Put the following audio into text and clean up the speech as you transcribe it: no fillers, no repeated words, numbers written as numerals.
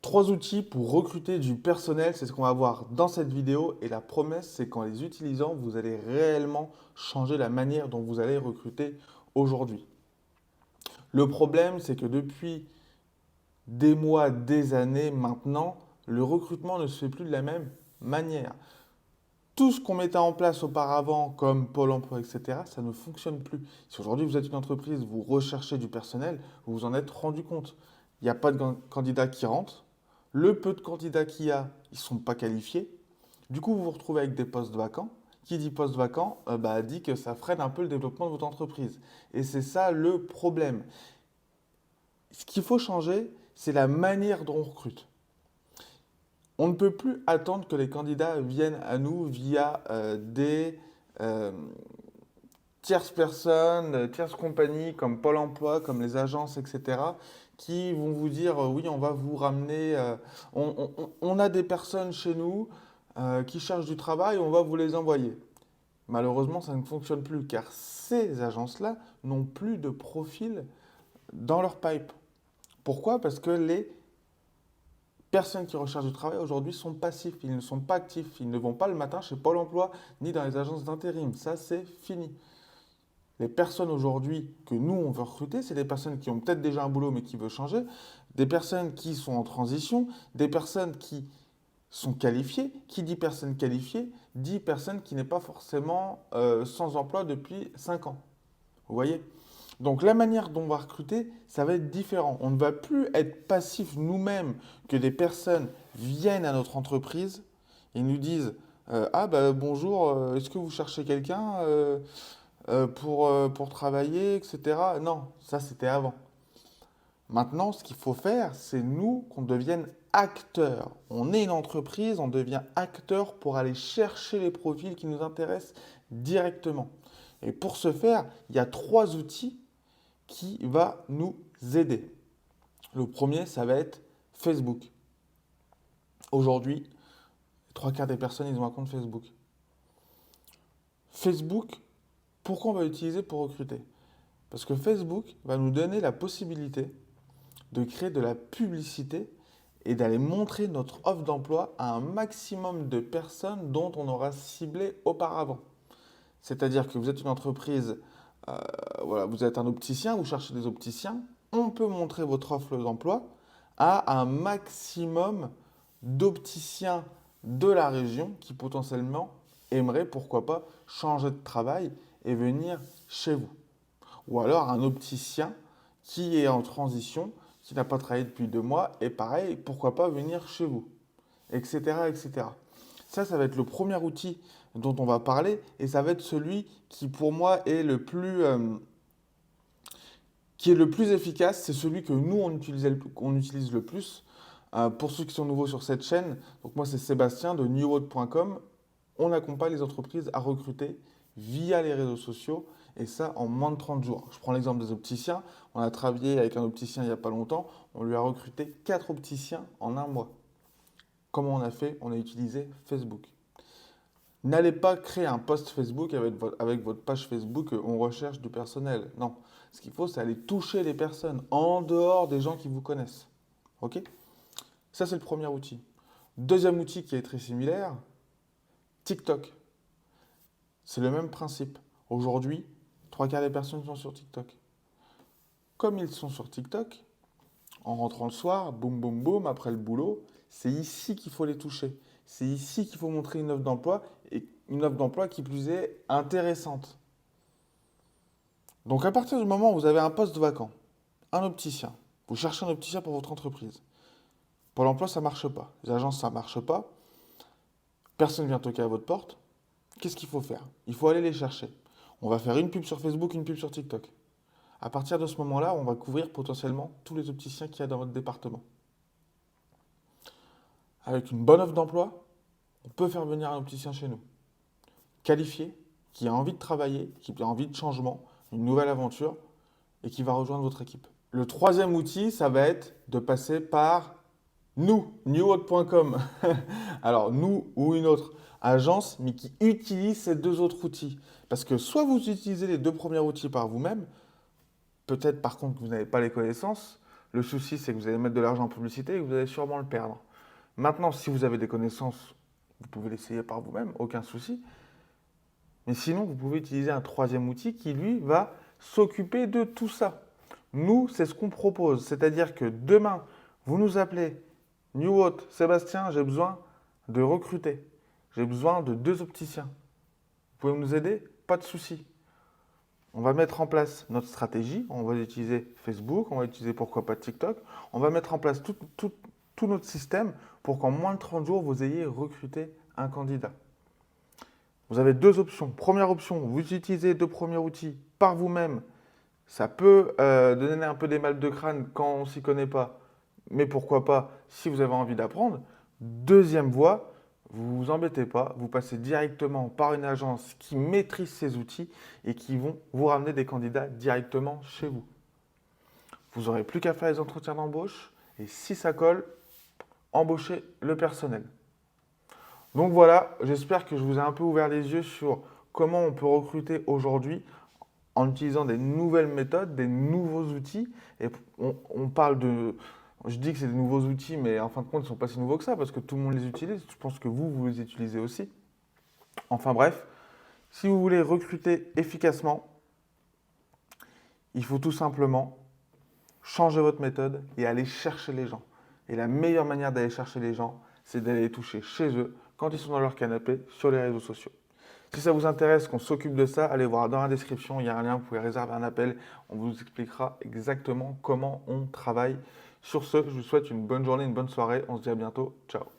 3 outils pour recruter du personnel, c'est ce qu'on va voir dans cette vidéo. Et la promesse, c'est qu'en les utilisant, vous allez réellement changer la manière dont vous allez recruter aujourd'hui. Le problème, c'est que depuis des mois, des années maintenant, le recrutement ne se fait plus de la même manière. Tout ce qu'on mettait en place auparavant, comme Pôle emploi, etc., ça ne fonctionne plus. Si aujourd'hui vous êtes une entreprise, vous recherchez du personnel, vous vous en êtes rendu compte. Il n'y a pas de candidats qui rentrent. Le peu de candidats qu'il y a, ils ne sont pas qualifiés. Du coup, vous vous retrouvez avec des postes vacants. Qui dit poste vacant, dit que ça freine un peu le développement de votre entreprise. Et c'est ça le problème. Ce qu'il faut changer, c'est la manière dont on recrute. On ne peut plus attendre que les candidats viennent à nous via des euh, tierces personnes, tierces compagnies comme Pôle emploi, comme les agences, etc., qui vont vous dire oui, on va vous ramener, on a des personnes chez nous qui cherchent du travail, on va vous les envoyer. Malheureusement, ça ne fonctionne plus car ces agences-là n'ont plus de profil dans leur pipe. Pourquoi? Parce que les personnes qui recherchent du travail aujourd'hui sont passifs, ils ne sont pas actifs, ils ne vont pas le matin chez Pôle emploi ni dans les agences d'intérim. Ça, c'est fini. Les personnes aujourd'hui que nous, on veut recruter, c'est des personnes qui ont peut-être déjà un boulot mais qui veulent changer, des personnes qui sont en transition, des personnes qui sont qualifiées. Qui dit personne qualifiée, dit personne qui n'est pas forcément sans emploi depuis 5 ans. Vous voyez? Donc la manière dont on va recruter, ça va être différent. On ne va plus être passif nous-mêmes que des personnes viennent à notre entreprise et nous disent ah bah bonjour, est-ce que vous cherchez quelqu'un pour travailler, etc. Non, ça c'était avant. Maintenant, ce qu'il faut faire, c'est nous qu'on devienne acteurs. On est une entreprise, on devient acteur pour aller chercher les profils qui nous intéressent directement. Et pour ce faire, il y a 3 outils qui va nous aider. Le premier, ça va être Facebook. Aujourd'hui, les 3 quarts des personnes, ils ont un compte Facebook. Facebook, pourquoi on va l'utiliser pour recruter? Parce que Facebook va nous donner la possibilité de créer de la publicité et d'aller montrer notre offre d'emploi à un maximum de personnes dont on aura ciblé auparavant. C'est-à-dire que vous êtes une entreprise, voilà, vous êtes un opticien, vous cherchez des opticiens, on peut montrer votre offre d'emploi à un maximum d'opticiens de la région qui potentiellement aimeraient, pourquoi pas, changer de travail et venir chez vous. Ou alors un opticien qui est en transition, qui n'a pas travaillé depuis 2 mois, et pareil, pourquoi pas venir chez vous, etc., etc. Ça va être le premier outil dont on va parler, et ça va être celui qui, pour moi, est le plus efficace. C'est celui que nous, on utilise le plus. Pour ceux qui sont nouveaux sur cette chaîne, donc moi, c'est Sébastien de newworld.com. On accompagne les entreprises à recruter via les réseaux sociaux, et ça en moins de 30 jours. Je prends l'exemple des opticiens. On a travaillé avec un opticien il n'y a pas longtemps. On lui a recruté 4 opticiens en un mois. Comment on a fait? On a utilisé Facebook. N'allez pas créer un post Facebook avec votre page Facebook, on recherche du personnel. Non. Ce qu'il faut, c'est aller toucher les personnes en dehors des gens qui vous connaissent. OK? Ça, c'est le premier outil. Deuxième outil qui est très similaire, TikTok. C'est le même principe. Aujourd'hui, 3 quarts des personnes sont sur TikTok. Comme ils sont sur TikTok, en rentrant le soir, boum, boum, boum, après le boulot, c'est ici qu'il faut les toucher. C'est ici qu'il faut montrer une offre d'emploi et une offre d'emploi qui plus est intéressante. Donc à partir du moment où vous avez un poste vacant, un opticien, vous cherchez un opticien pour votre entreprise. Pôle emploi, ça ne marche pas. Les agences, ça ne marche pas. Personne ne vient toquer à votre porte. Qu'est-ce qu'il faut faire? Il faut aller les chercher. On va faire une pub sur Facebook, une pub sur TikTok. À partir de ce moment-là, on va couvrir potentiellement tous les opticiens qu'il y a dans votre département. Avec une bonne offre d'emploi, on peut faire venir un opticien chez nous. Qualifié, qui a envie de travailler, qui a envie de changement, une nouvelle aventure et qui va rejoindre votre équipe. Le troisième outil, ça va être de passer par nous, newworld.com. Alors, nous ou une autre agence, mais qui utilise ces 2 autres outils. Parce que soit vous utilisez les 2 premiers outils par vous-même, peut-être par contre que vous n'avez pas les connaissances. Le souci, c'est que vous allez mettre de l'argent en publicité et que vous allez sûrement le perdre. Maintenant, si vous avez des connaissances, vous pouvez l'essayer par vous-même, aucun souci. Mais sinon, vous pouvez utiliser un troisième outil qui, lui, va s'occuper de tout ça. Nous, c'est ce qu'on propose. C'est-à-dire que demain, vous nous appelez, New Hôte, Sébastien, j'ai besoin de recruter. J'ai besoin de 2 opticiens. Vous pouvez nous aider? Pas de souci. On va mettre en place notre stratégie. On va utiliser Facebook, on va utiliser pourquoi pas TikTok. On va mettre en place tout notre système pour qu'en moins de 30 jours, vous ayez recruté un candidat. Vous avez 2 options. Première option, vous utilisez 2 premiers outils par vous-même. Ça peut donner un peu des mal de crâne quand on ne s'y connaît pas, mais pourquoi pas si vous avez envie d'apprendre. Deuxième voie, vous vous embêtez pas, vous passez directement par une agence qui maîtrise ces outils et qui vont vous ramener des candidats directement chez vous. Vous n'aurez plus qu'à faire les entretiens d'embauche et si ça colle, embauchez le personnel. Donc voilà, j'espère que je vous ai un peu ouvert les yeux sur comment on peut recruter aujourd'hui en utilisant des nouvelles méthodes, des nouveaux outils. Et on parle de... Je dis que c'est des nouveaux outils, mais en fin de compte, ils ne sont pas si nouveaux que ça, parce que tout le monde les utilise. Je pense que vous les utilisez aussi. Enfin bref, si vous voulez recruter efficacement, il faut tout simplement changer votre méthode et aller chercher les gens. Et la meilleure manière d'aller chercher les gens, c'est d'aller les toucher chez eux, quand ils sont dans leur canapé, sur les réseaux sociaux. Si ça vous intéresse qu'on s'occupe de ça, allez voir dans la description, il y a un lien, vous pouvez réserver un appel. On vous expliquera exactement comment on travaille. Sur ce, je vous souhaite une bonne journée, une bonne soirée. On se dit à bientôt. Ciao.